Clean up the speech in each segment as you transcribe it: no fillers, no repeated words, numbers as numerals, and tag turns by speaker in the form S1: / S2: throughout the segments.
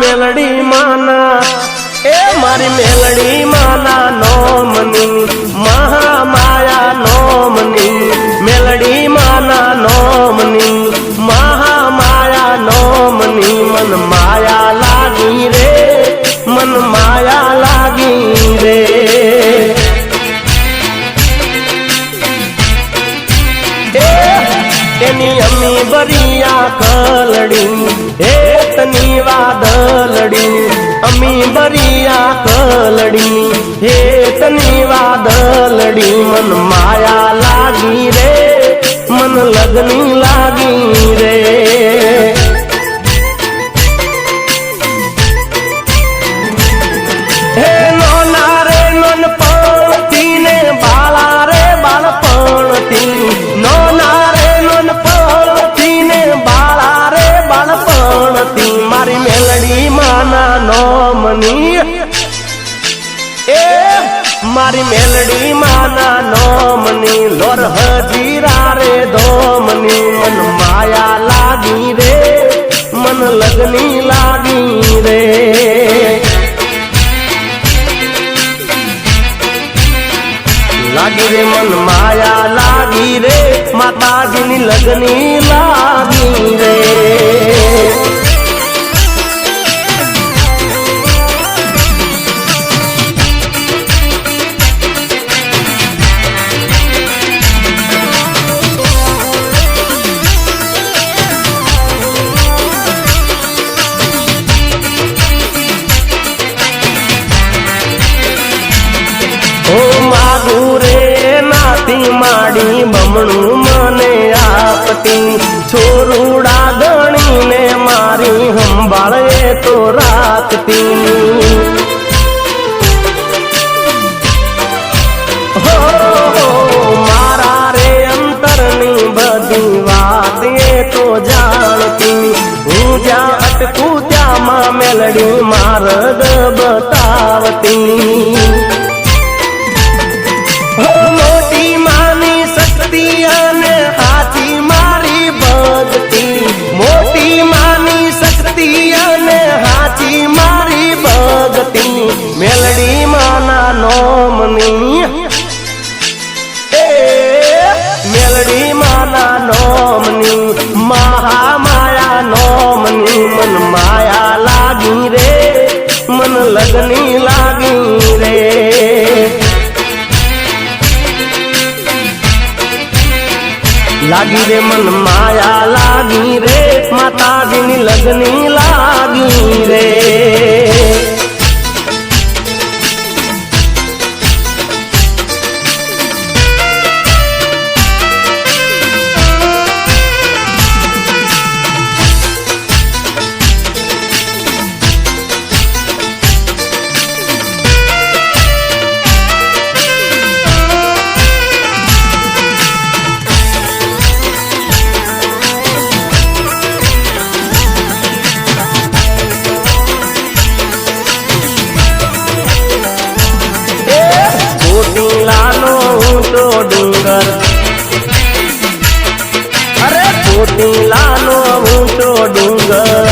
S1: મેલડી માના એ મારી મેલડી માના નોમની મહામાયા નોમની મેલડી માના નોમની મહામાયા નોમની મન માયા લાગી રે મન માયા લાગી રે એની અમી બરિયા કલડી હેતની વાદળડી અમી બરિયા કલડી હેતની વાદળડી મન માયા લાગી રે મન લગની લાગી રે હે નોના રે નોન પણતી ને બાળા રે બાળપણતી નોના મારી મેલડી માના નોમની એ મારી મેલડી માના નોમની લોર હજીરા રે ધોમની મન માયા લાગી રે મન લગની લાગી રે લાગી રે મન માયા લાગી રે માતાજીની લગની લાગી રે માડી બમણું મને આપતી છોરુડા ગણીને મારી સંભાળે તો રાખતી હો મારા રે અંતરની બધી વાત એ તો જાણતી હું જ્યાં અટકું ત્યાં માં મેલડી માર્ગ બતાવતી હાથી મારી ભક્તિ મોટી માની શક્તિ અને હાથી મારી ભક્તિ મેલડી માના નોમની એ મેલડી માના નોમની મહામાયા નોમની મન માયા લાગી રે મન લગની લાગી રે લાગી રે મન માયા લાગી રે માતાજીની લગની લાગી રે ડુંગર અરે ચોટીલાનો ઊંચો ડુંગર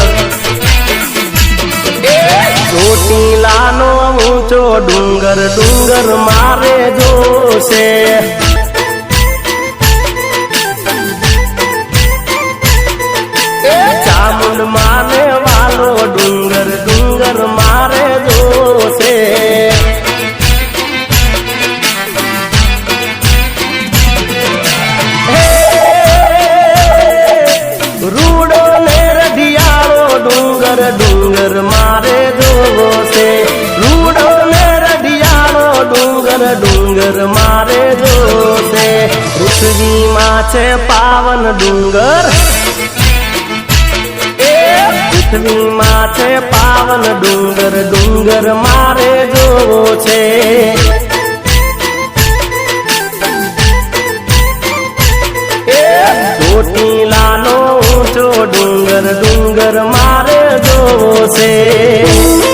S1: ચોટીલાનો ઊંચો ડુંગર ડુંગર મારે જોશે ચામુંડ માને વાલો ડુંગર ડુંગર મારે જોશે ડુંગર મારે જોવો છે રૂડો ને રઢિયાળો ડુંગર મારે જોશે પૃથ્વીમાં છે પાવન ડુંગર એ પૃથ્વીમાં છે પાવન ડુંગર મારે જોવો છે ચોટીલાનો ઊંચો ડુંગર મારે જોવો છે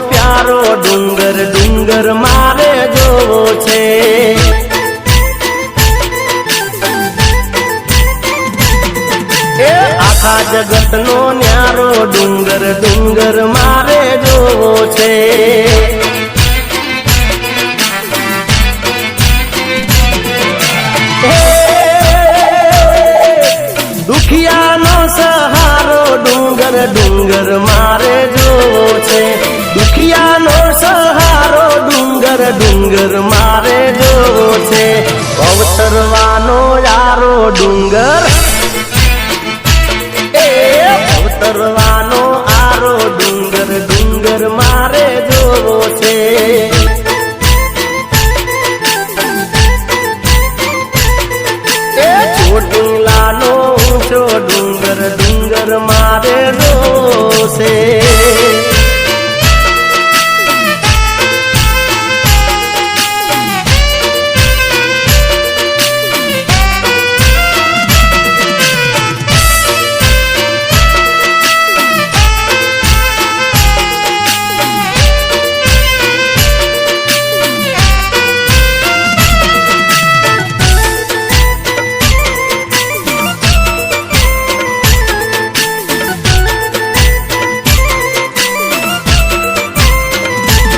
S1: પ્યારો ડુંગર ડુંગર મારે જોવો છે. આખા જગતનો ન્યારો ડુંગર ડુંગર મારે જોવો છે. દુખિયાનો સહારો ડુંગર ડુંગર મારે જોવો છે. દુખિયાનો સહારો ડુંગર ડુંગર મારે જોવો છે. અવતરવાનો યારો ડુંગર અવતરવાનો આરો ડુંગર ડુંગર મારે જોવો છે. ચોટીલાનો ઊંચો ડુંગર ડુંગર મારે જોવો છે.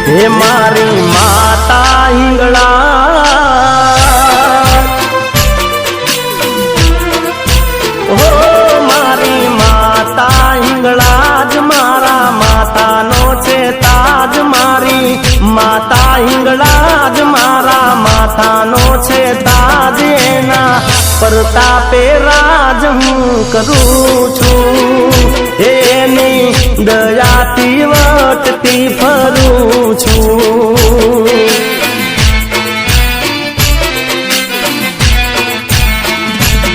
S1: હે મારી માતા હિંગળા, હો મારી માતા હિંગળા જ મારા માતાનો છે તાજ. મારી માતા હિંગળા જ મારા માતાનો છે તાજ. એના પ્રતાપે રાજ હું કરું છું. એની દયાથી વટતી ફરું છું.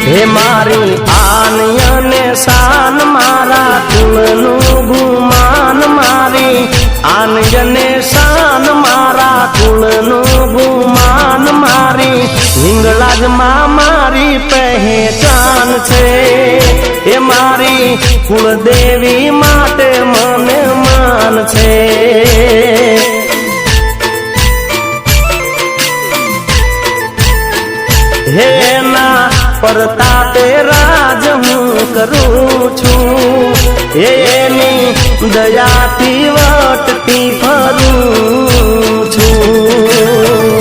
S1: હે મારી આન અને શાન મારા કુળનું ગુમાન. મારી આન અને શાન મારા કુળનું ગુમાન. મારી હિંગળા જ માં મારી પહેચાન છે. એ મારી કુળદેવી માટે મને માન છે. હેના પ્રતાપે રાજ હું કરું છું. એની દયાથી વટતી ફરું છું.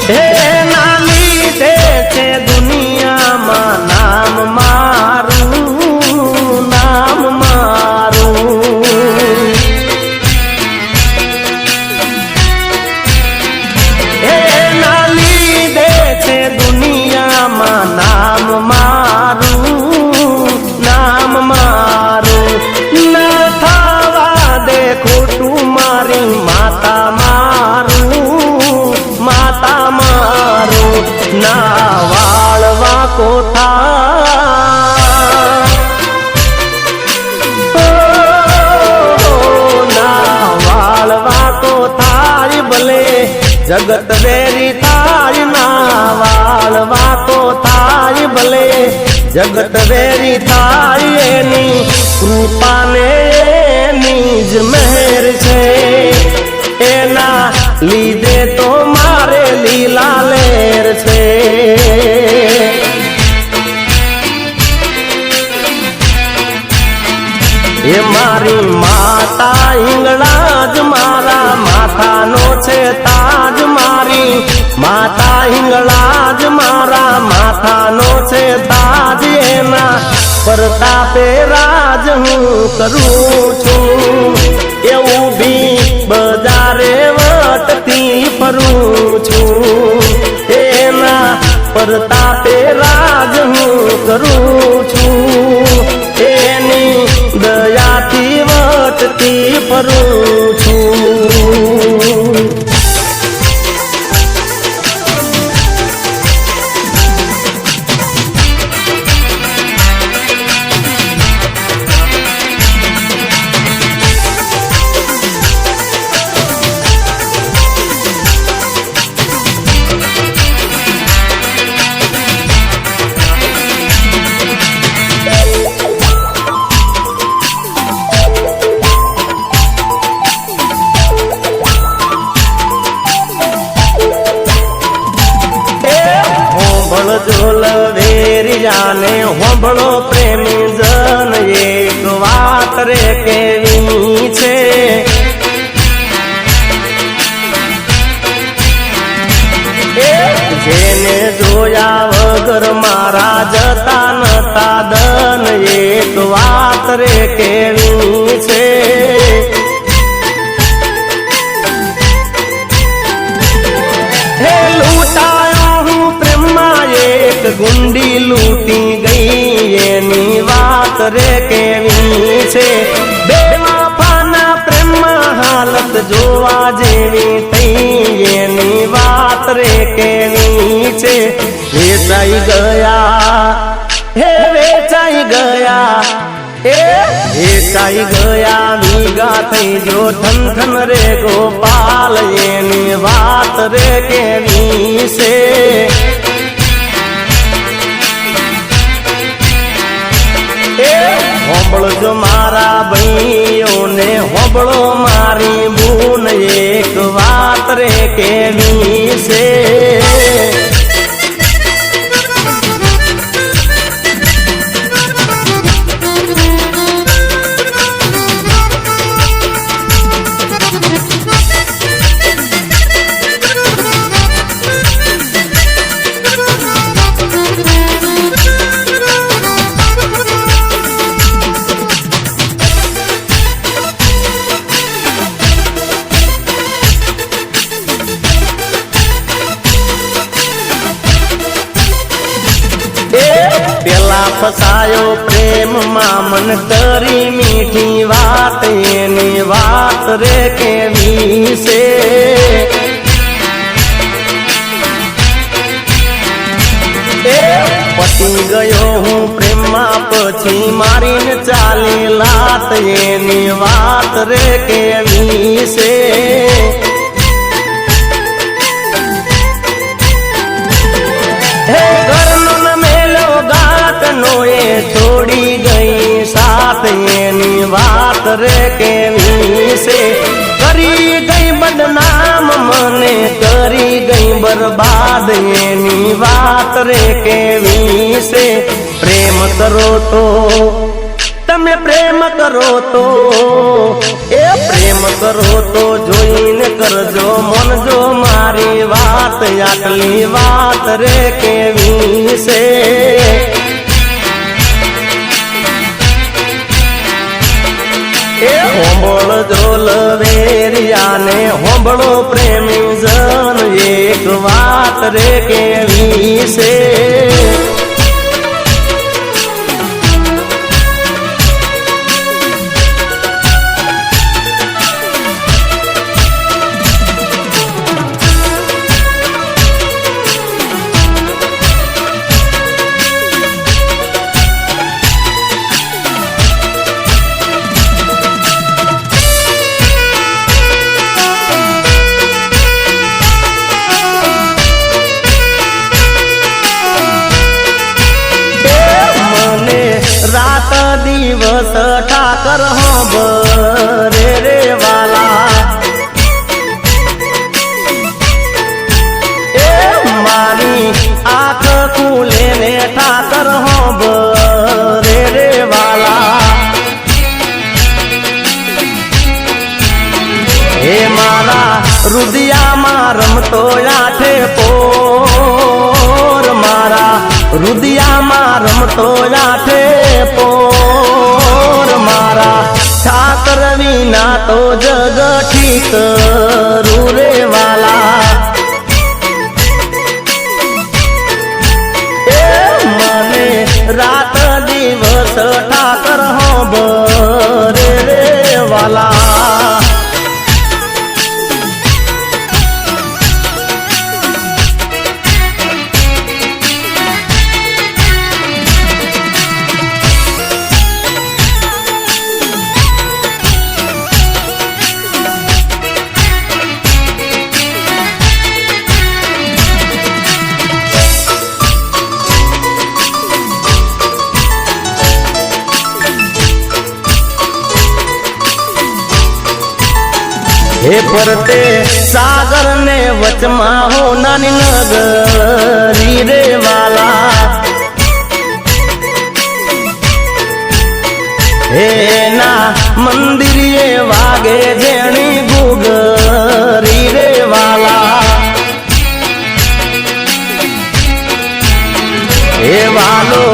S1: એના લીધે છે દુનિયામાં નામ મારું, નામ મારું. એના લીધે છે દુનિયામાં નામ મારું, નામ મારું. ન થવા દે ખોટું મારી માતા મારું, માતા મારું. ના વાળવા કોઠા, ના વાળવા કોઠાય ભલે જગત વેરી થાય. ના વાળવા કોઠાય ભલે જગત વેરી થાય. એની કૃપાને એની જ મહેર છે. એના લીધે તો મારે લીલા લેર છે. એ મારી માતા હિંગળા જ મારા માથાનો છે તાજ. મારી માતા હિંગળા જ મારા માથાનો છે તાજ. એના પ્રતાપે રાજ હું કરું છું. એવું બી બજારે વટતી ફરું છું. એના પ્રતાપે રાજ હું કરું છું. એની દયાથી વટ ભટકતી ફરું છું. જોલ વેરિયાને હોંભળો પ્રેમી જન એક વાત રે કેવી છે. જેને જોયા વગર મારા જતા નતા દન એક વાત રે કેવી છે. હે લૂંટાયો હું પ્રેમમાં એક ગુંડી લૂંટી ગઈ એની વાત રે કેવી છે. બે વફાના પ્રેમમાં હાલત જોવા જેવી થઈ એની વાત રે કેવી છે. વેચાઈ ગયા હે વેચાઈ ગયા વેચાઈ ગયા વીઘા થઈ જો ઠન ઠન રે ગોપાલ એની વાત રે કેવી છે. હોંભળજો મારા ભાઈઓને હોંભળો મારી બૂન એક વાત રે કેવી છે. પેલા ફસાયો પ્રેમમાં મન કરી મીઠી વાત એની વાત રે કેવી છે. પતી ગયો હું પ્રેમમાં પછી મારીને ચાલી લાત એની વાત રે કેવી છે. હે ઘરનો છોડી ગઈ સાથ એની વાત રે કેવી છે. કરી ગઈ બદનામ મને કરી ગઈ બરબાદ એની વાત રે કેવી છે. પ્રેમ કરો તો તમે પ્રેમ કરો તો પ્રેમ કરો તો જોઈને કરજો મનજો મારી વાત આટલી વાત રે કેવી છે. હોંભળજો લવેરિયાને હોંભળો પ્રેમી જન એક વાત રે કેવી છે. રાત દિવસ ઠાકર હોંભરે રે વાલા મારી આંખ ખુલે ને ઠાકર હોંભરે રે વાલા. હે મારા રુદિયામાં રમતો આઠે પોર મારા રુદિયામાં રમતો આઠે પોર મારા ઠાકર વિના તો જગ ઠીક રૂરે વાલા. મને રાત દિવસ ઠાકર હોંભરે રે વાલા. એ ફરતે સાગર ને વચમાં હો નાની નગરી રે વાલા એના મંદિરે વાગે જેણી ગુગરી રે વાલા એ વાલો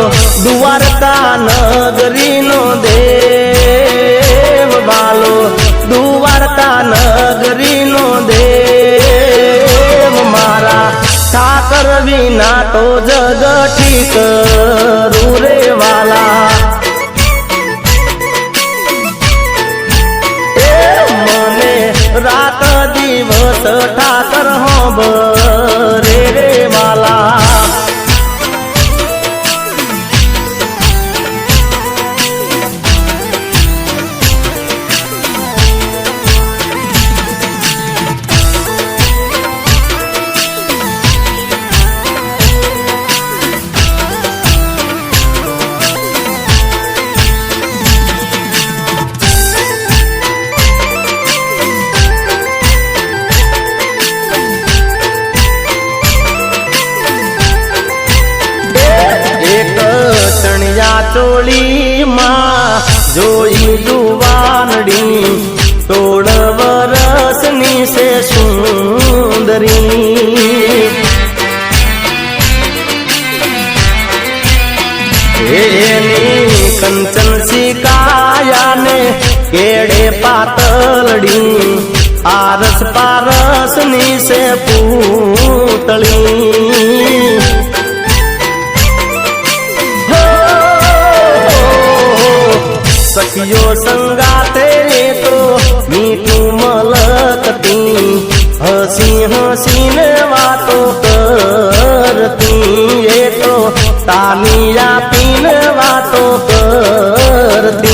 S1: દ્વારકા નગરીનો દેવ વાલો દ્વારકા નગરીનો દેવ મારા ઠાકર વિના તો જગ ઠીક રે વાલા મને રાત દિવસ ઠાકર હોંભરે રે વાલા ચોળી માં જોઈ જુવાનડી 16 વર્ષની છે સુંદરી એની કંચન શિકાયાને કેડે પાતળડી આરસ પારસની છે પૂતળી સખિયો સંગાતે તો મીઠું મલકતી હસી હસીને વાતો કરતી એ તો તાલી આપીને વાતો કરતી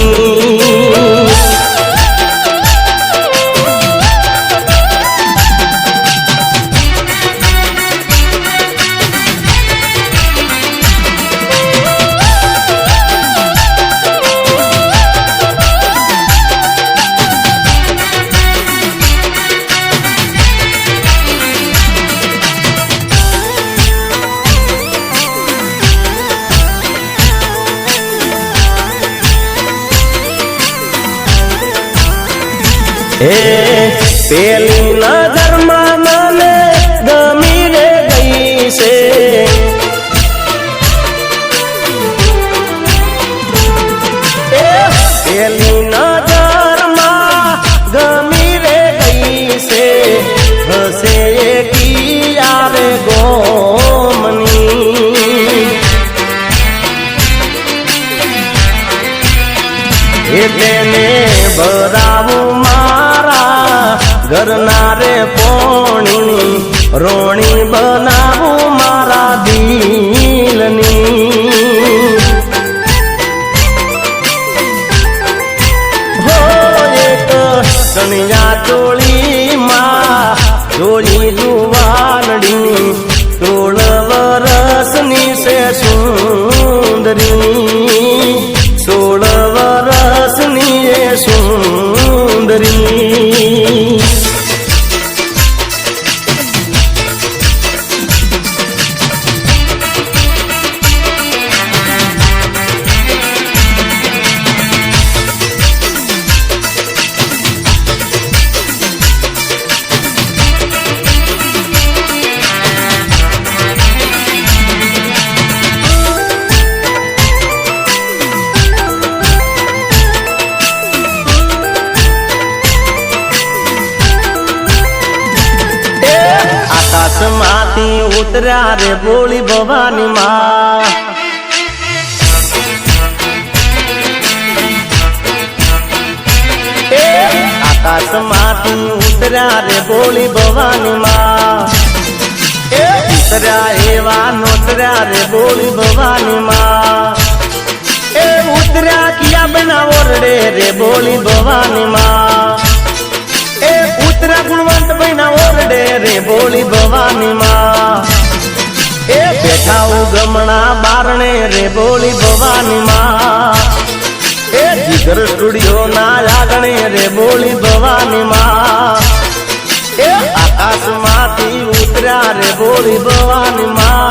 S1: પેલી નજરમાં મને ગમી રે ગઈ છે પેલી નજરમાં ગમી રે ગઈ છે હસે કી આવે ગોમની એને બરાવું ઘરના રે પોણી રોણી બનાવું મારા દિલની હો એક કણિયા ચોળીમાં જોઈ જુવાનડી 16 વર્ષની છે સુંદરી 16 વર્ષની એ સુંદરી આકાશમાંથી ઉતર્યા રે બોલી ભવાની માં આકાશમાંથી ઉતર્યા રે બોલી ભવાની માં ઉતર્યા એવા નોતર્યા રે બોલી ભવાની માં ઉતર્યા કિયા બના ઓરડે રે બોલી ભવાની માં ઉતરા ગુણવંત બના ઓરડે રે બોલી ભવાની માં બેઠા ઉગમણા બારણે રે બોલી ભવાની માં જીગર સ્ટુડિયો ના આગણે રે બોલી ભવાની માં બોલી ભવાની માં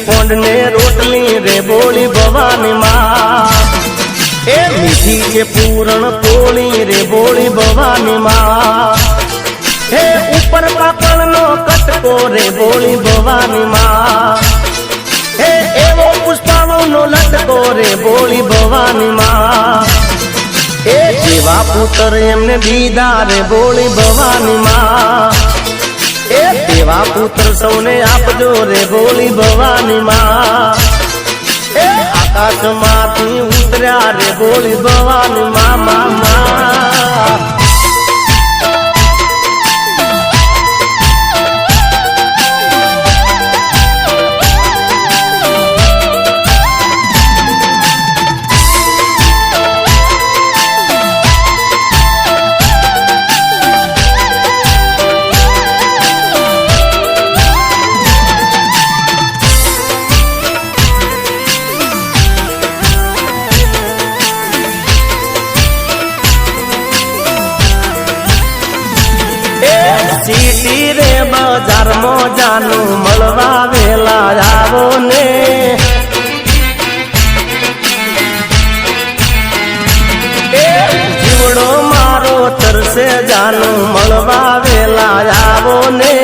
S1: કોંડ ને રોટલી રે બોલી ભવાની માં એ મીઠી છે પૂરણ પોળી રે બોલી ભવાની માં હે ઉપર પાપડ નો કટકો રે બોલી ભવાની માં હે એવો પુષ્પાવો નો લટકો રે બોલી ભવાની માં એ જેવા પુત્ર એમને દીધા રે બોલી ભવાની માં એ દેવા પુત્ર સૌને આપજો રે બોલી ભવાની માં એ આકાશ માંથી ઉતર્યા રે બોલી ભવાની માં સીટી રે બજાર મોજાનું મળવા વેલા આવો ને જીવડો મારો તરસે જાનું મળવા વેલા આવો ને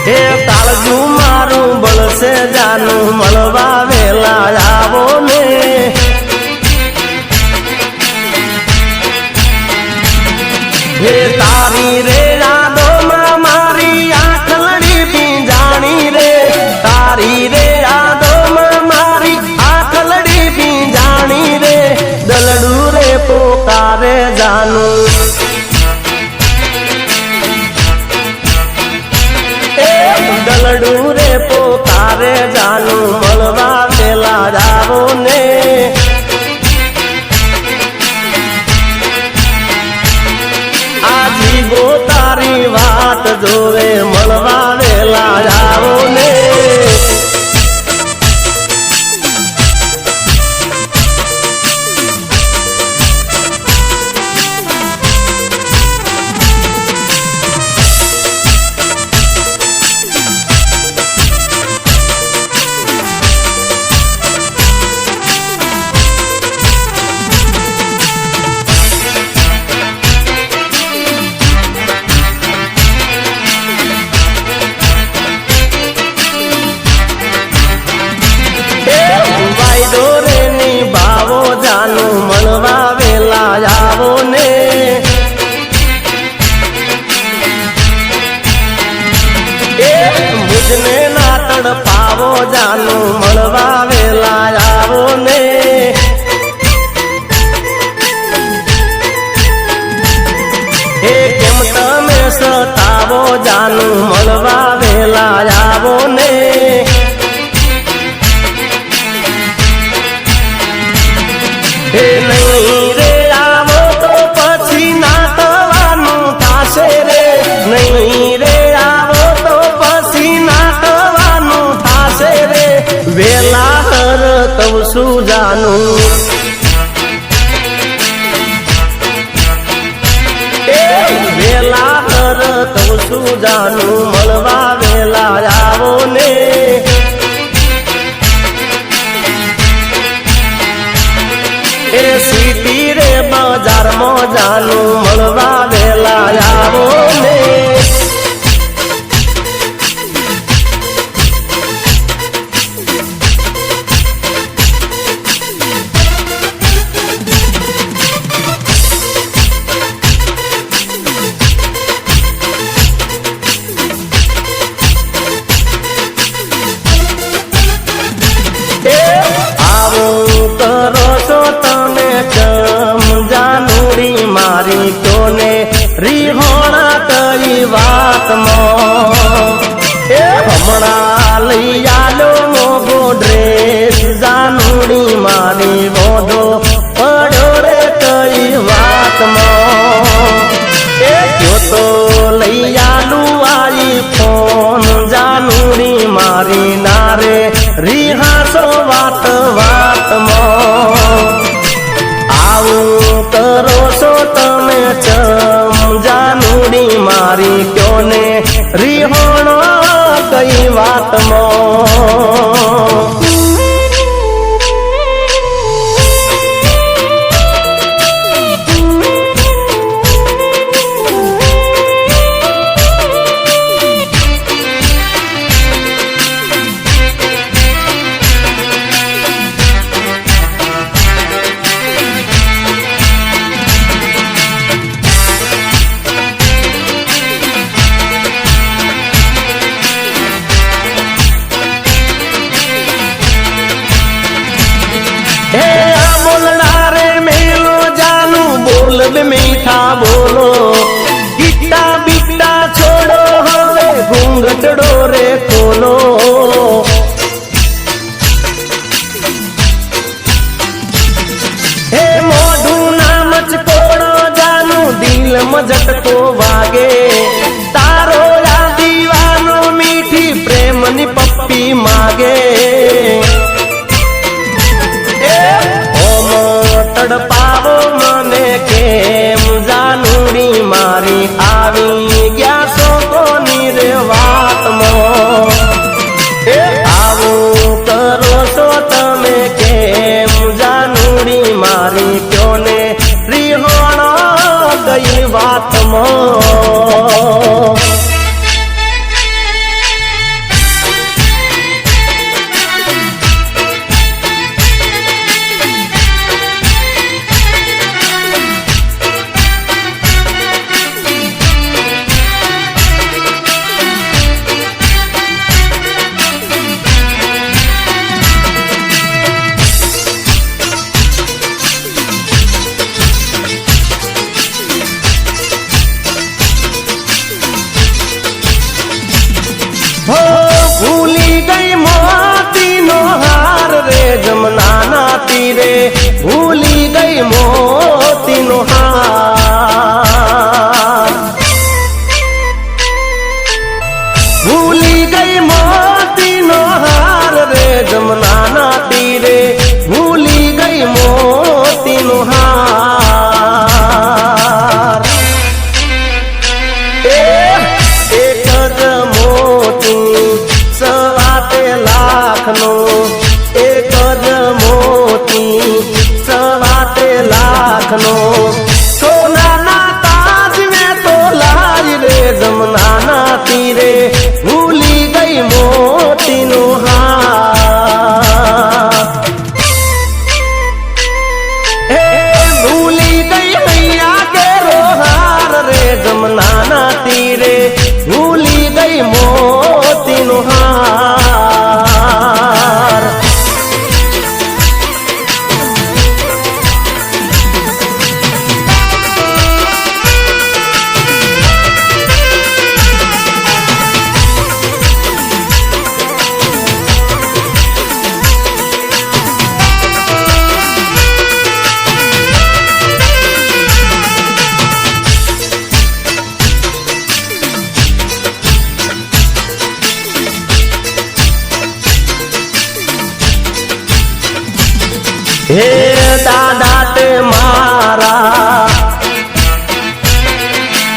S1: હે તાળજું મારું બળસે જાનું મળવા વેલા આવો ને હે તારી રે યાદો માં મારી આંખ લડી પીંજાણી રે તારી રે યાદો માં મારી આંખ લડી પીંજાણી રે દલડું રે પોકારે જાનું દલડું રે પોકારે જાનું મળવા વેલા જાવો ને આજીવો તારી વાત જોવે મળવા વેલા જાવો ને જાનું મળવા વેલા આવો ને મુજને ના તડપાવો જાનું મળવા વેલા આવો ને હે કેમ તમે સતાવો જાનું મળવા વેલા આવો ને હે નહીં રે આવો તો પછી ના થવાનું થાશે રે નહીં રે આવો તો પછી ના થવાનું થાશે રે વેલા હર કહું છું જાનું વેલા હર કહું છું જાનું મળવા વેલા આવો ને એ સીટી રે બજાર મોજાનું મળવા વેલા આવો ને રિહાસો વાત વાતમાં આવું કરો છો તમે ચમ જાનુડી મારી ક્યો ને રિહોણો કઈ વાતમાં મીઠા બોલો ગીતા બીટા છોડો હવે ઘૂંઘટડો રે ખોલો હે મોઢું ના મચકોડો જાનું દિલ મજટકો વાગે તારો આ દીવાનો મીઠી પ્રેમની પપ્પી માગે તડપાવો મને કેમ જાનુડી મારી આવી ગયા છો કોની રે વાતમાં આવું કરો છો તમે કેમ જાનુડી મારી ક્યો ને રિહોણો કઈ વાતમાં ભૂલી ગઈ મોતીનો હાર રે જમનાના તીરે ભૂલી ગઈ મોતીનો હાર ભૂલી ગઈ મોતીનો હાર રે જમનાના તીરે ભૂલી ગઈ મોતીનો હાર એક જ સવાતે લાખનો એક જ મોતી સવાતે લાખનો સોનાના તાજ મેં તો લાજ રે જમનાના તીરે ભૂલી ગઈ મોતીનો હાર ભૂલી ગઈ હૈયા કેરો હાર રે જમનાના તીરે ભૂલી ગઈ મોતીનો હાર હે દાદા તે મારા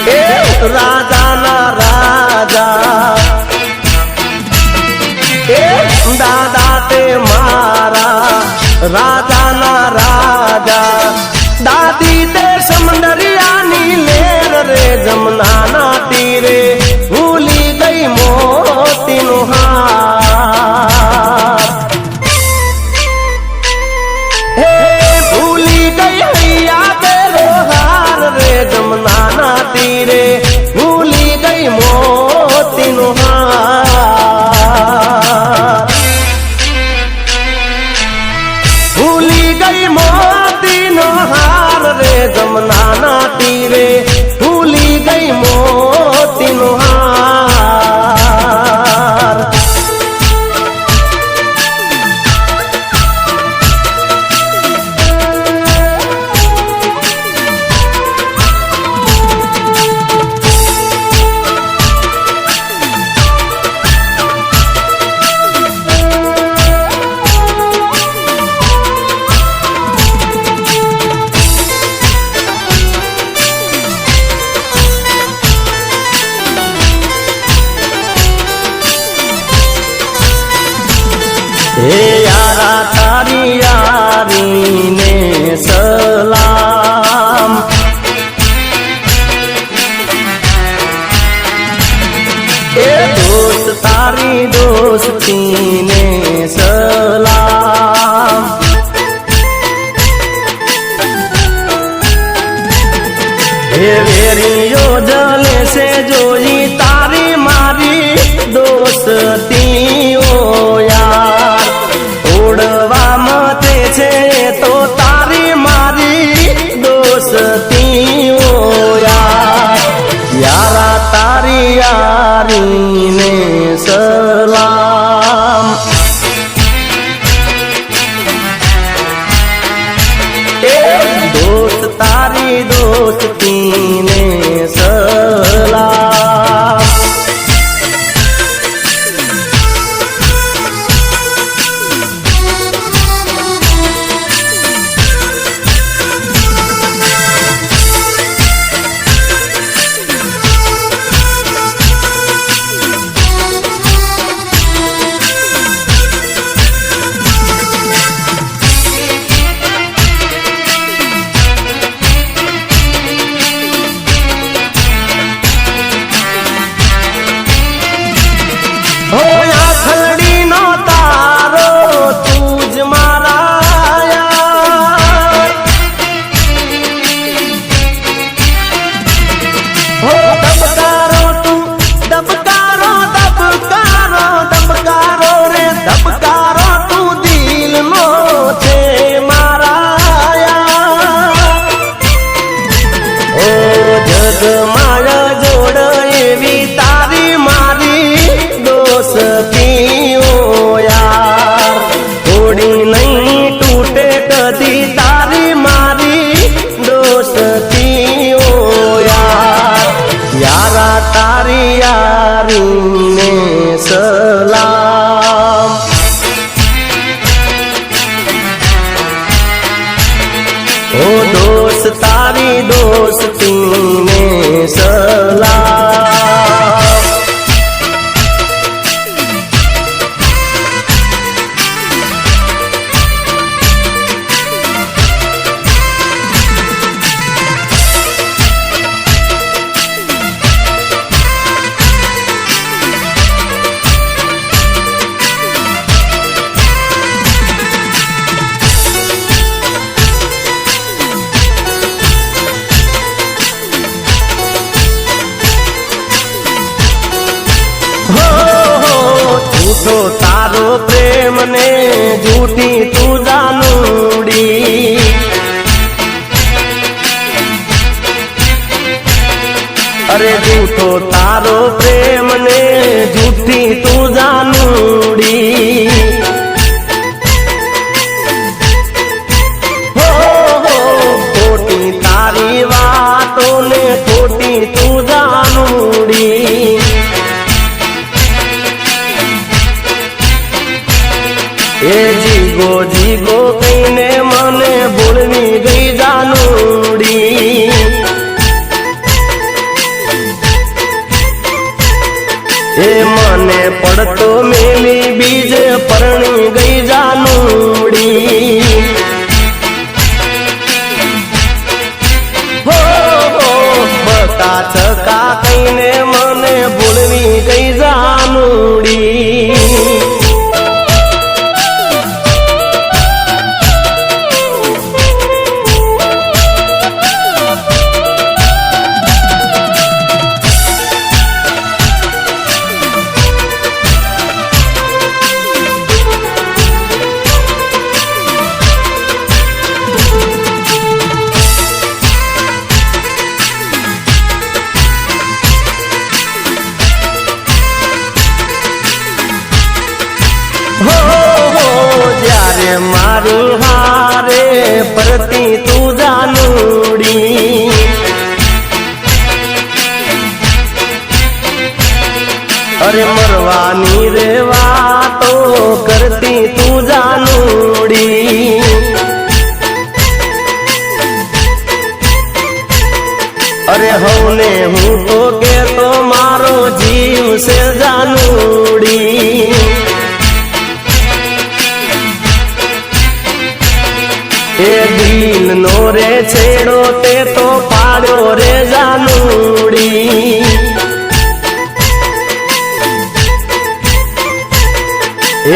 S1: એ રાજાના રાજા એ દાદા તે મારા રાજાના રાજા દાદી તે સમંદરિયાની લેર રે જમનાના તીરે ભૂલી ગઈ મોતીનો હાર ભૂલી ગઈ હૈયા તેરો હાર રે જમનાના તીરે ભૂલી ગઈ મોતીનો હાર ભૂલી ગઈ મોતીનો હાર રે જમનાના તીરે ભૂલી ગઈ મોતીનો હાર હે યારા તારી યારીને સલામ, એ દોસ્ત તારી દોસ્તીને સલામ, હે વેરીઓ જલે છે જોઈ તારી મારી દોસ્તીઓ યાર, ઓળવા મતે છે તો તારી મારી દોસ્તીઓ યાર, યારા તારી યારીને સલામ, એ દોસ્ત તારી દોસ્તીને સલામ. તારી યારીને સલામ, ઓ દોસ્ત તારી દોસ્તીને સલામ. જૂઠો તારો પ્રેમ ને જૂઠી તું જાનુડી, અરે જૂઠો તારો પ્રેમ ને જૂઠી તું જાનુડી, હો ખોટી તારી વાતો ને ખોટી તું જાનુડી, એ જીગો જીગો કહીને મને ભૂલવી ગઈ જાનુડી, એ મને પડતો મેલી બીજે પરણી ગઈ જાનુડી, હો બતા ચકા કહીને મને ભૂલવી ગઈ જાનુડી. જ્યારે મારી હારે પરતી તું જાનુડી, અરે મરવાની રે વાતો કરતી તું જાનુડી, અરે હવને હું તો કેતો મારો જીવ છે જાનુડી, એ દિલ નો રે છેડો તે તો પાડ્યો રે જાનુડી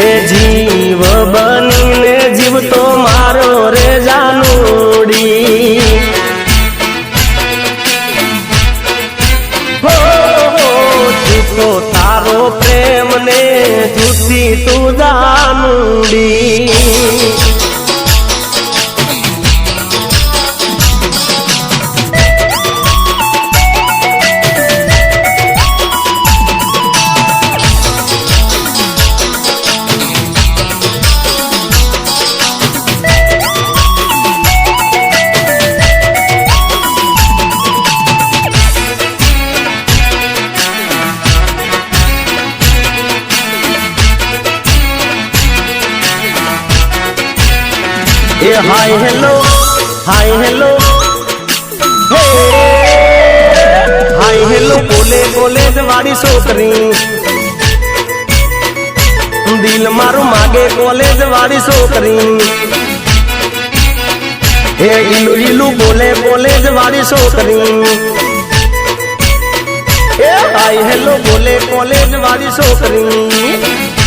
S1: એ જીવ બનીને જીવ તો મારો રે જાનુડી હો જૂઠો તારો પ્રેમ ને જૂઠી તું જાનુડી એ હાય હેલો હે હાય હેલો કોલેજ વાળી છોકરી દિલ મારું માગે કોલેજ વાળી છોકરી એ ઈલું બોલે કોલેજ વાળી છોકરી એ હાય હેલો બોલે કોલેજ વાળી છોકરી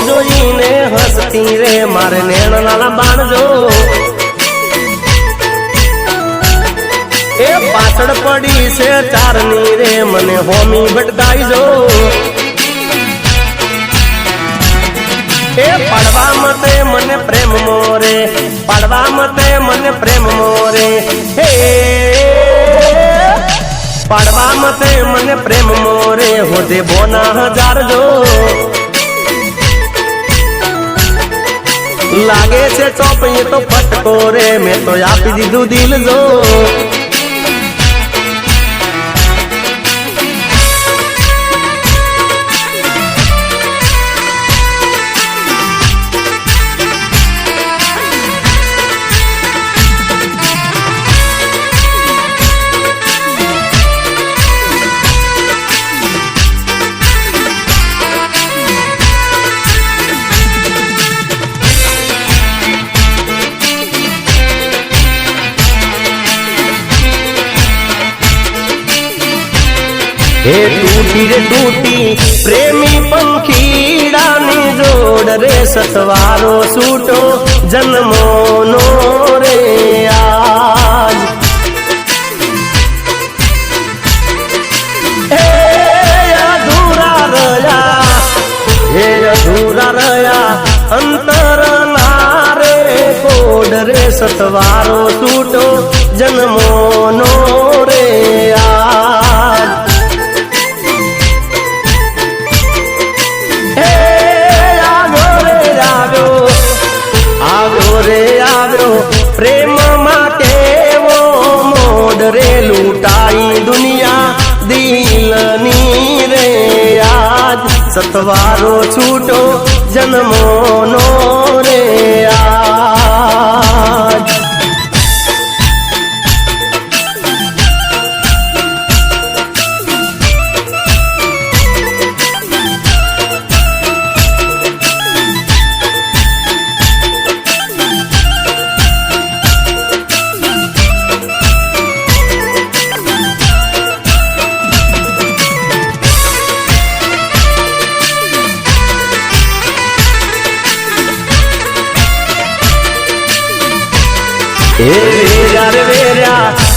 S1: જોઈને હસતી રે મારે નેણ નાના બાણજો એ પાછળ પડી છે ચારની રે મને હોમી ભટકાઈ જો એ પાડવા મતે મને પ્રેમ મોરે પાડવા મતે મને પ્રેમ મોરે હે પાડવા મતે મને પ્રેમ મોરે હોદે બોના હજાર જો લાગે છે ચોપ એ તો ફટકો રે મેં તો આપી દીધું દિલ જો हे टूटी रे टूटी प्रेमी पंखीडानी जोड़ रे सतवारो सूटो जन्मो नो रे आज अधूरा रया अंतर नारे कोड रे सतवारो सूटो जन्मो नो रे आज प्रेम माटे वो मोड रे लूटाई दुनिया दिल नी रे आज सतवारो छूटो जन्मो नो रे आज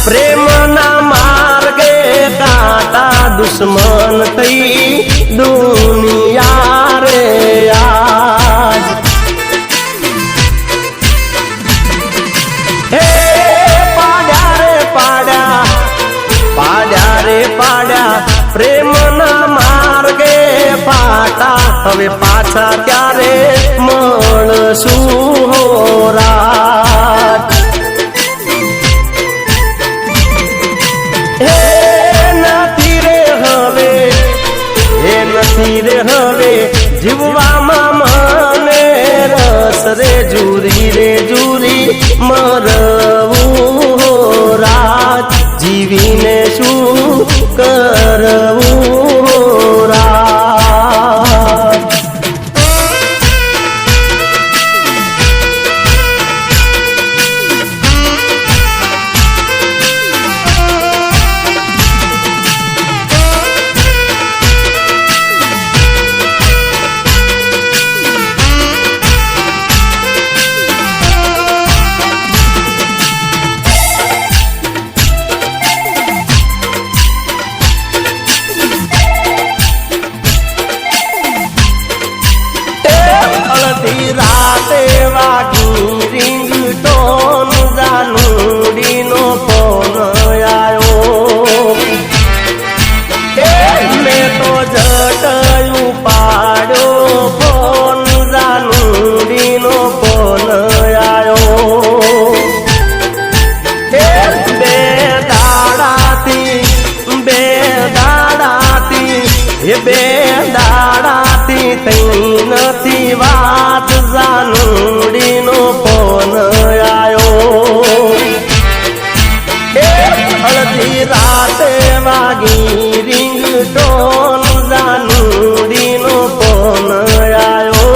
S1: प्रेम ना मार्गे काटा दुश्मन थई दुनिया रे आज हे पाड्या रे पाड्या पाड्या रे पाड्या प्रेम ना मार्गे पाटा हवे पाछा क्यारे मळशु हो रात નથી રે હવે જીવવામાં મને રસ રે જુરી મરવું હો રાત જીવીને શું કરવું હો રાત રાતે વાગી રિંગટોન જાનુડીનો ફોન આવ્યો મેં તો જટયું પાડ્યો ફોન જાનુડીનો ફોન આવ્યો બે દાડાથી તઈ નથી વાત જાનુડીનો ફોન આવ્યો અડધી રાતે વાગી રિંગટોન જાનુડીનો ફોન આવ્યો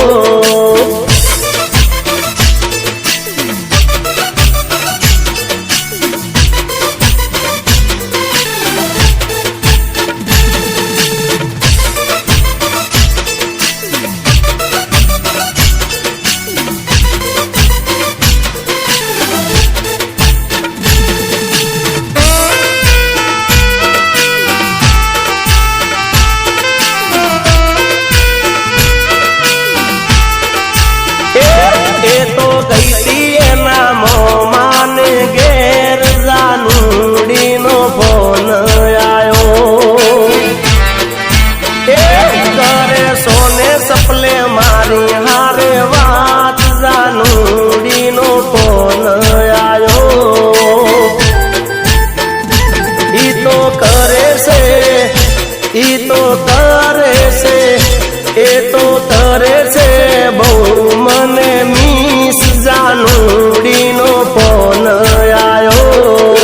S1: તો ગઈ એના મોમાને ઘેર જાનુડીનો ફોન આવ્યો કરે સોને સપલે મારી હારે વાત જાનુડીનો ફોન આવ્યો ઈ તો કરે છે એ તો કરે છે બહુ મને મીસ જાનુડીનો ફોન આવ્યો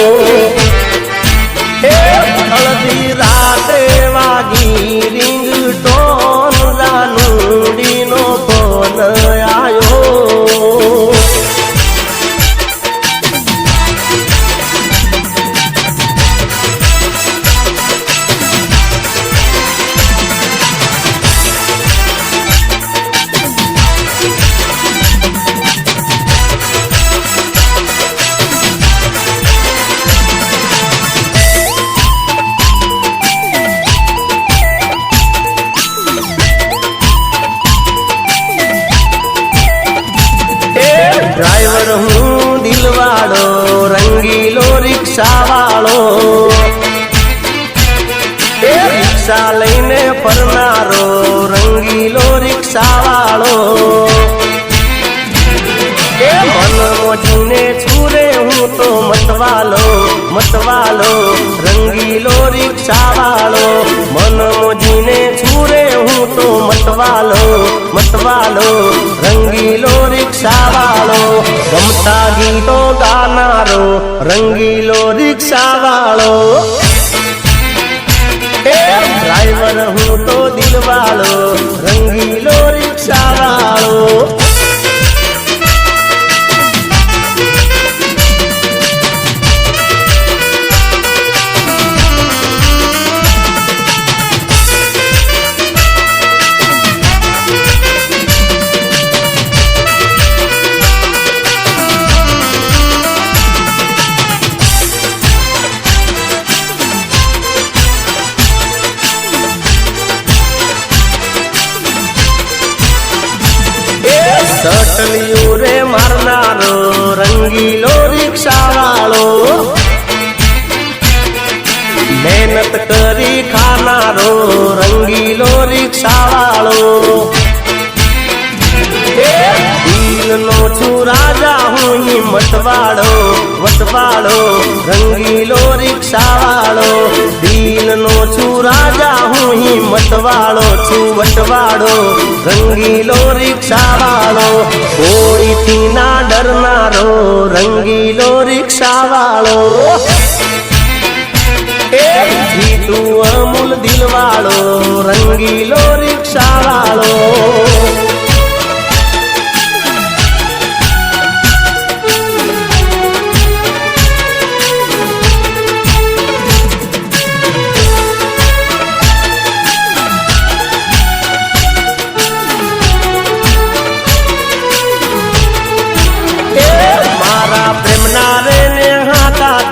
S1: અડધી રાતે વાગી રિંગટોન જાનુડીનો ફોન આવ્યો ડ્રાઈવર હું દિલવાળો રંગીલો રિક્ષાવાળો રિક્ષા લઈને ફરનારો રંગીલો રિક્ષાવાળો મન મોજીને છૂરે હું તો મતવાલો રંગીલો રિક્ષાવાળો મન મોજીને છૂરે હું તો મતવાલો રંગીલો રિક્ષાવાળો ગમતા ગીતો ગાનારો રંગીલો રિક્ષાવાળો ડ્રાઈવર હું તો દિલવાળો રંગીલો રિક્ષાવાળો સટલિયું રે મારનારો રંગીલો રિક્ષાવાળો મહેનત કરી ખાનારો રંગીલો રિક્ષાવાળો દિલનો છું રાજા હું વટવાળો રંગીલો રિક્ષાવાળો દિલનો છું રાજા હું વટવાળો છું વટવાળો, રંગીલો રિક્ષા વાળો, હોળીથી ના ડરનારો, રંગીલો રિક્ષા વાળો. એ જીતું અમૂલ દિલવાળો, રંગીલો રિક્ષા વાળો.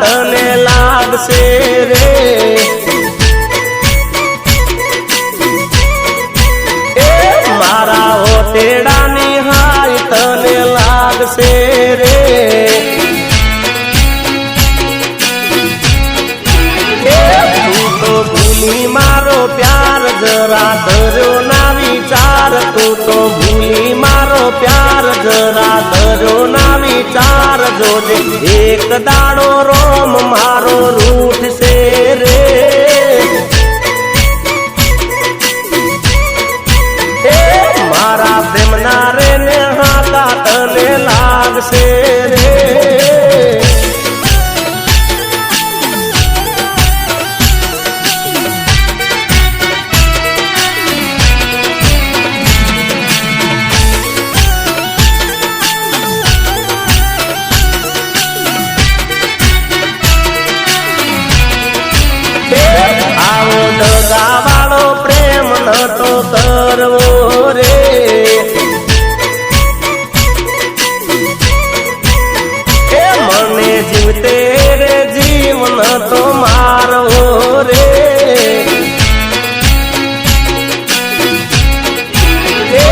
S1: તને લાગશે રે, એ મારા ઓટેડાની હાય તને લાગશે રે. એ તું તો ભૂલી મારો પ્યાર જરા ધર્યો ના વિચાર, તું તો ભૂલી મારો પ્યાર જરા ધર્યો ના વિચાર. જોજે એક દાડો રોમ મારો રૂઠશે રે, એ મારા પ્રેમના રે ને હાથા તને લાગશે રે. આવો દગાવાળો પ્રેમ નતો કરવો રે, એ મને જીવતે રે જીવ નતો મારવો રે. એ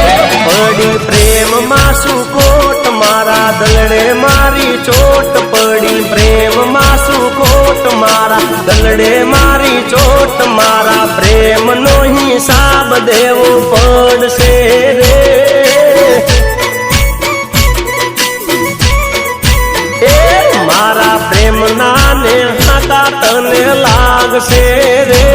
S1: પડી પ્રેમમાં શું ખોટ મારા દલડે મારી ચોટ, પડી પ્રેમમાં શું ખોટ મારા દલડે મારી ચોટ. મારા પ્રેમનો હિસાબ દેવો પડશે રે, એ મારા પ્રેમના ને હાથા તને લાગશે રે.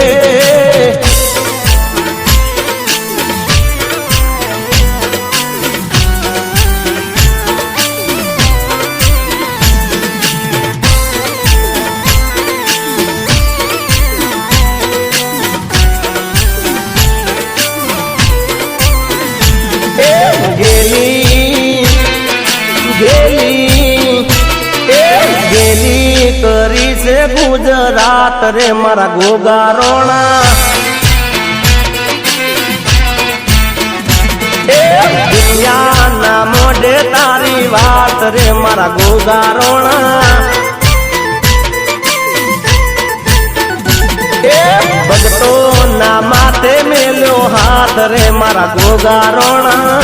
S1: ગેલી કરી છે ગુજરાત રે મારા ગોગારોણા, એ દુનિયાના મોઢે તારી વાત રે મારા ગોગારોણા. એ ભગતો ના માથે મેલ્યો હાથ રે મારા ગોગારોણા.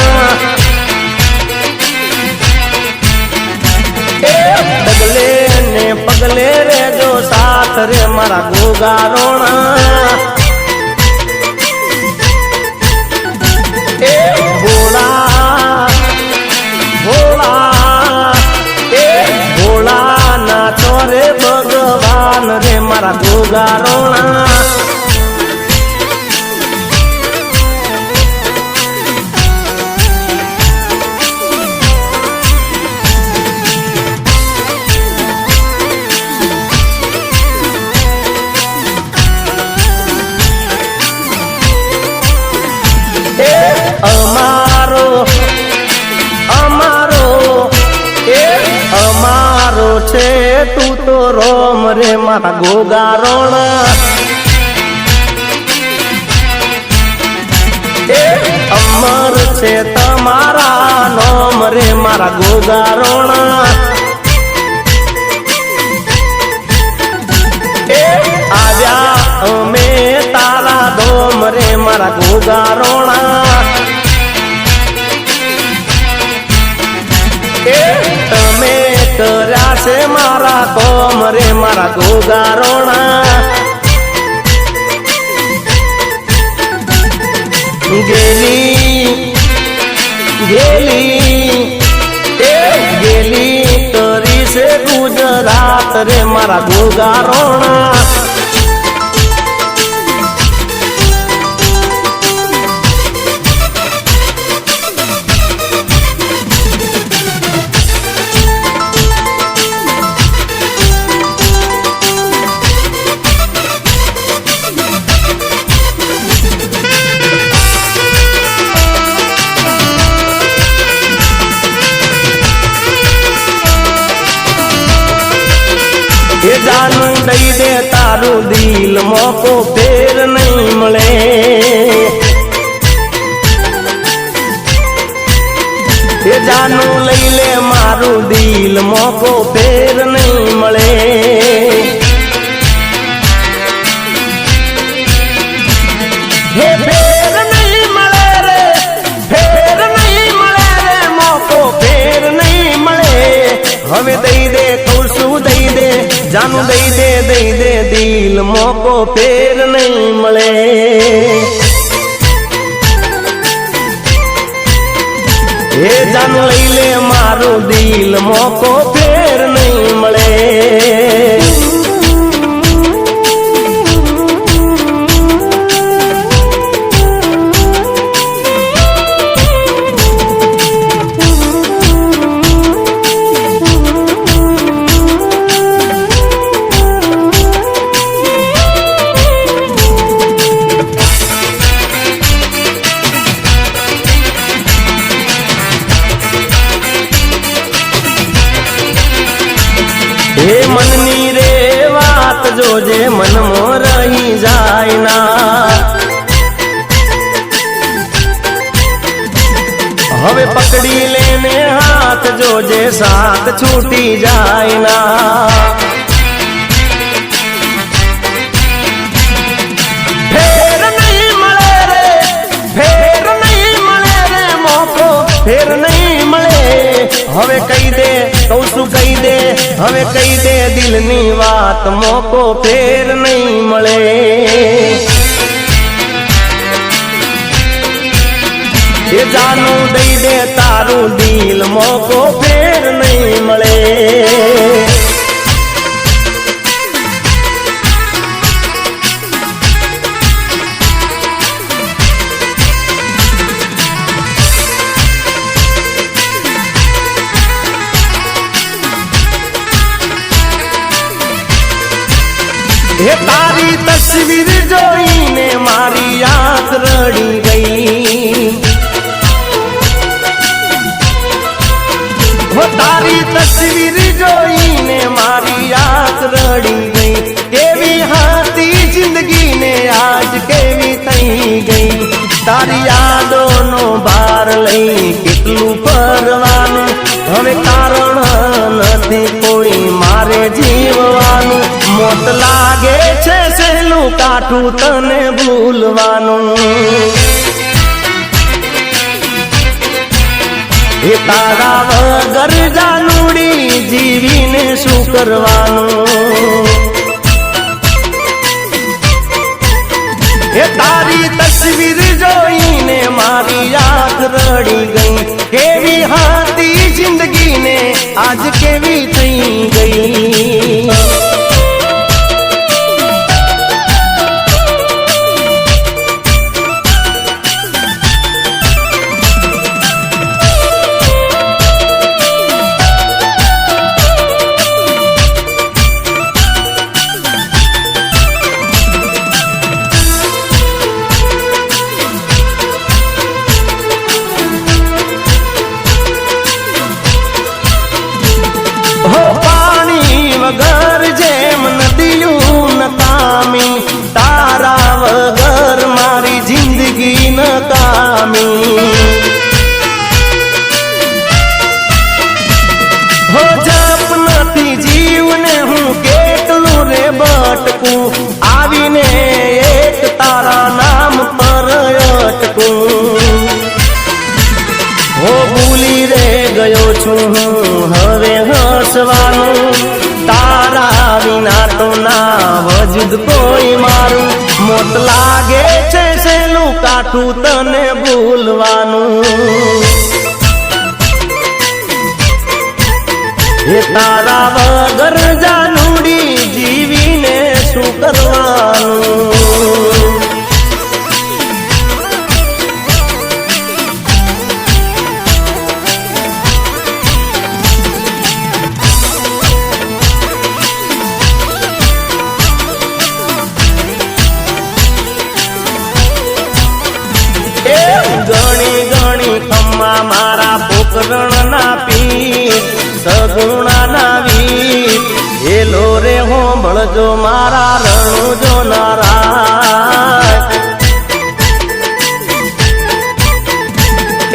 S1: ડગલે ને પગલે રે જો સાથ રે મારા ગોગારોણા. એ ભોળા ભોળા, એ ભોળા ના ચોરે ભગવાન રે મારા ગોગારોણા. અમારો અમારો એ અમારો છે તું તો રોમ રે મારા ગોગારોણા. એ અમર છે તમારા નોમ રે મારા ગોગારોણા. એ આવ્યા અમે તારા દોમ રે મારા ગોગારોણા. તમે કર્યા છે મારા કોમ રે મારા ગોગારોણા. ગેલી ગેલી એ ગેલી કરી છે ગુજરાત રે મારા ગોગારોણા. જાનું દઈ દે તારું દિલ મોકો ફેર નહીં મળે એ જાનું લઈ લે મારું દિલ મોકો ફેર નહીં મળે હે ફેર નહીં મળે રે ફેર નહીં મળે રે મોકો ફેર નહીં મળે હવે દઈ દે કહું છું દઈ દે જાનું દઈ દે દિલ મોકો ફેર નહીં મળે એ જાનું લઈ લે મારું દિલ મોકો ફેર નહીં મળે હે મનની રે વાત જોજે મનમાં રહી જાય ના હવે પકડી લેને હાથ જોજે સાથ છૂટી જાય ના ફેર નહીં મળે રે ફેર નહીં મળે રે મોકો ફેર નહીં મળે હવે કહી દે કહું છું કહી દે હવે કહી દે દિલની વાત મોકો ફેર નહીં મળે એ જાનું દઈ દે તારું દિલ મોકો ફેર નહીં મળે હે તારી તસવીર જોઈને મારી આંખ રડી ગઈ હો તારી તસવીર જોઈને મારી આંખ રડી ગઈ કેવી હતી જિંદગીને આજ કેવી થઈ ગઈ તારી યાદોનો ભાર લઈ કેટલું ફરવાનું હવે કારણ નથી કોઈ મારે જીવવાનું મોત લાગે છે સહેલું કાઠું તને ભૂલવાનું એ તારા વગર જાનુડી જીવીને શું કરવાનું એ તારી તસવીર જોઈને મારી આંખ રડી ગઈ કેવી હતી જિંદગીને આજ કેવી થઈ ગઈ વગર જેમ નદીયું નકામી તારા વગર મારી જિંદગી નકામી હો જપ નથી જીવને હું કેટલું રે બટકું આવીને એક તારા નામ પર અટકું હો ભૂલી રે ગયો છું હું હવે હસવાનું તારા વિના તો ના વજુદ કોઈ મારું મોત લાગે છે સહેલું કાઠું તને ભૂલવાનું એ તારા વગર જાનુડી જીવીને શું કરવાનું ગણી ગણી ખમ્મા મારા પોકરણ ના પી સગુણાના વીર હેલો રે હોંભળજો મારા રણુજો નારાય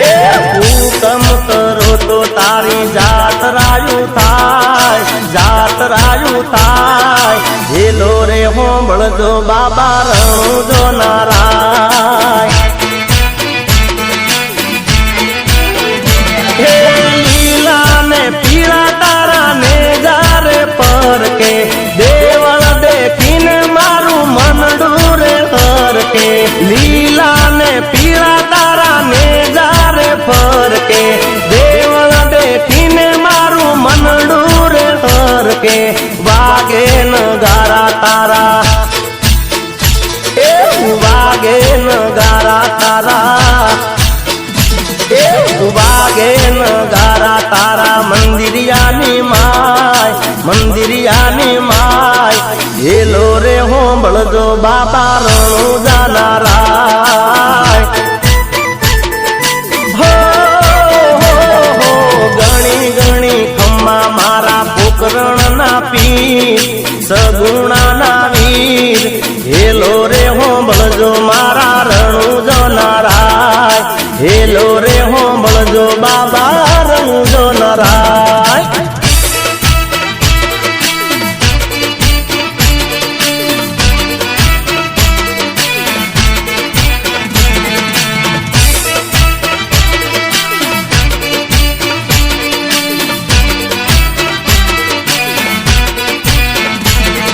S1: એ હુકમ કરો તો તારી જાતરાયું થાય હેલો રે હોંભળજો બાબા રણુજો નારાય હે લીલા ને પીળા તારા ને જારે પર કે દેવળ દેખીને મારું મનડું રે હર કે લીલા ને પીળા તારા ને જારે પર કે દેવળ દેખીને મારું મનડું રે હર કે વાગે નગારા તારા એ વાગે નગારા તારા વાગે નગારા તારા મંદિરિયાની માય હેલો રે હોંભળજો બાબા રણુજા નારાય હો ગણી ગણી ખમ્મા મારા પોકરણના પીર સગુણાના વીર હેલો રે હોંભળજો મારા રણુજો નારાય હેલો રે હોંભળજો બાબા રણુજો નારાય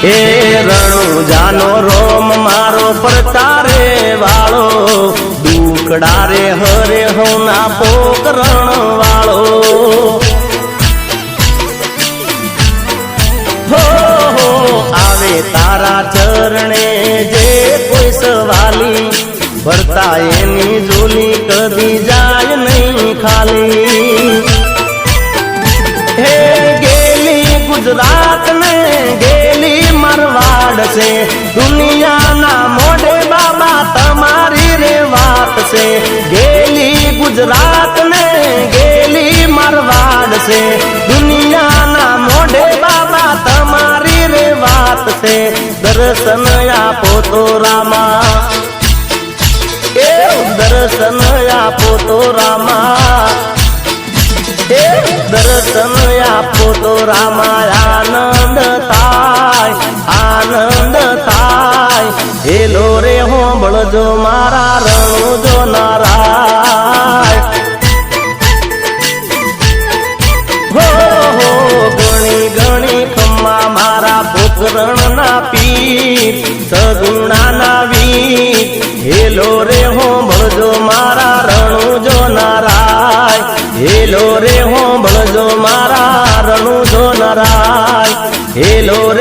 S1: એ રણુજાનો રોમ મારો પ્રતારે વાળો દુકડા રે હરે હોના પોકરણ વાળો હો આવે તારા ચરણે જે કોઈ સવાલી ભરતા એની ઝોલી કદી જાય નહીં ખાલી હે ગેલી ગુજરાત ને ગેલી મારવાડ છે દુનિયાના મોઢે બાબા તમારી રે વાત છે ગેલી ગુજરાત ને ગેલી મારવાડ છે દુનિયાના મોઢે બાબા તમારી રે વાત છે દર્શન આપો તો રામા એ દર્શન આપો તો રામા એ દર્શન આપો તો રામા આનંદ થાય હેલો રે હોંભળજો મારા રણુજો નારાય હો ગણી ગણી ખમ્મા મારા પોકરણના પીર સગુણાના વીર હેલો રે હોંભળજો મારા રણુજો નારાય હેલો રે હોંભળજો મારા રણુજો નારાય હેલો